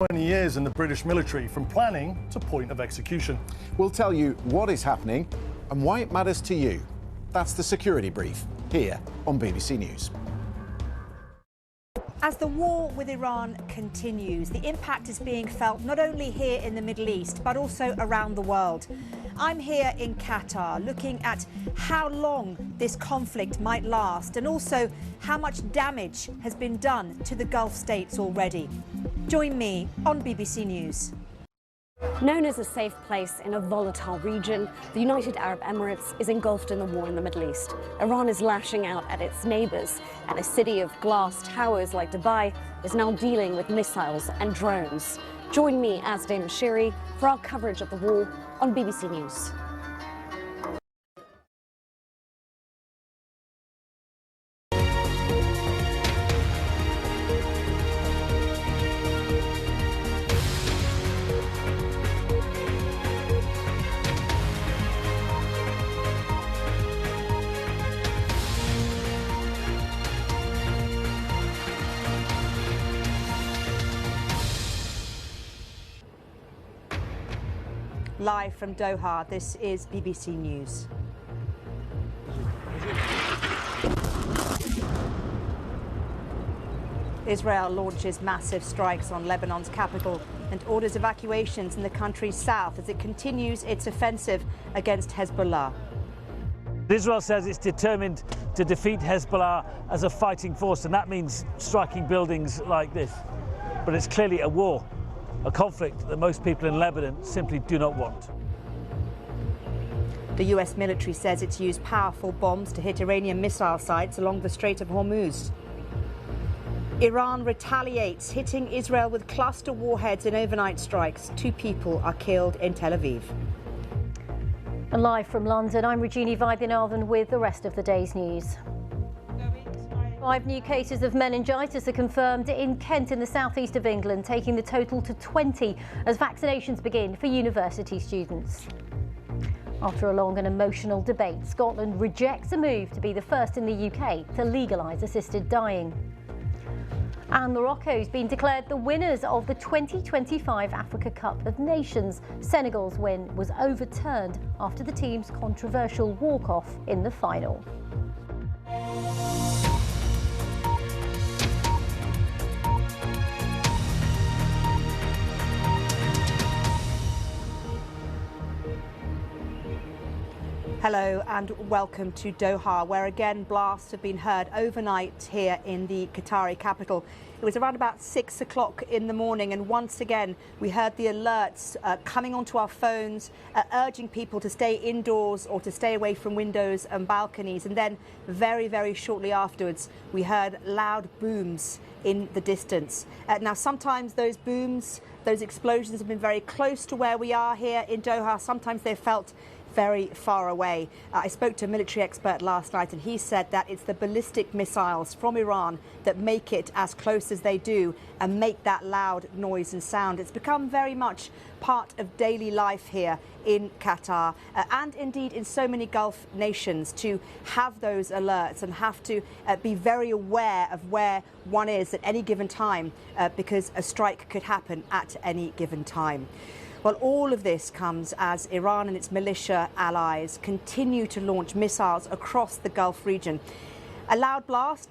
20 years in the British military, from planning to point of execution. We'll tell you what is happening and why it matters to you. That's the Security Brief, here on BBC News. As the war with Iran continues, the impact is being felt not only here in the Middle East, but also around the world. I'm here in Qatar looking at how long this conflict might last and also how much damage has been done to the Gulf states already. Join me on BBC News. Known as a safe place in a volatile region, the United Arab Emirates is engulfed in the war in the Middle East. Iran is lashing out at its neighbours, and a city of glass towers like Dubai is now dealing with missiles and drones. Join me, Asdin Shiri, for our coverage of the war on BBC News. Live from Doha, this is BBC News. Israel launches massive strikes on Lebanon's capital and orders evacuations in the country's south as it continues its offensive against Hezbollah. Israel says it's determined to defeat Hezbollah as a fighting force, and that means striking buildings like this. But it's clearly a war. A conflict that most people in Lebanon simply do not want. The US military says it's used powerful bombs to hit Iranian missile sites along the Strait of Hormuz. Iran retaliates, hitting Israel with cluster warheads in overnight strikes. 2 people are killed in Tel Aviv. And live from London, I'm Regina Vaidyanathan with the rest of the day's news. 5 new cases of meningitis are confirmed in Kent in the southeast of England, taking the total to 20 as vaccinations begin for university students. After a long and emotional debate, Scotland rejects a move to be the first in the UK to legalise assisted dying. And Morocco's been declared the winners of the 2025 Africa Cup of Nations. Senegal's win was overturned after the team's controversial walk-off in the final. Hello and welcome to Doha, where again blasts have been heard overnight here in the Qatari capital. It was around about 6 o'clock in the morning, and once again we heard the alerts coming onto our phones, urging people to stay indoors or to stay away from windows and balconies. And then very shortly afterwards we heard loud booms in the distance. Now sometimes those booms, those explosions have been very close to where we are here in Doha. Sometimes they're felt very far away. I spoke to a military expert last night, and he said that it's the ballistic missiles from Iran that make it as close as they do and make that loud noise and sound. It's become very much part of daily life here in Qatar and indeed in so many Gulf nations to have those alerts and have to be very aware of where one is at any given time because a strike could happen at any given time. Well, all of this comes as Iran and its militia allies continue to launch missiles across the Gulf region. A loud blast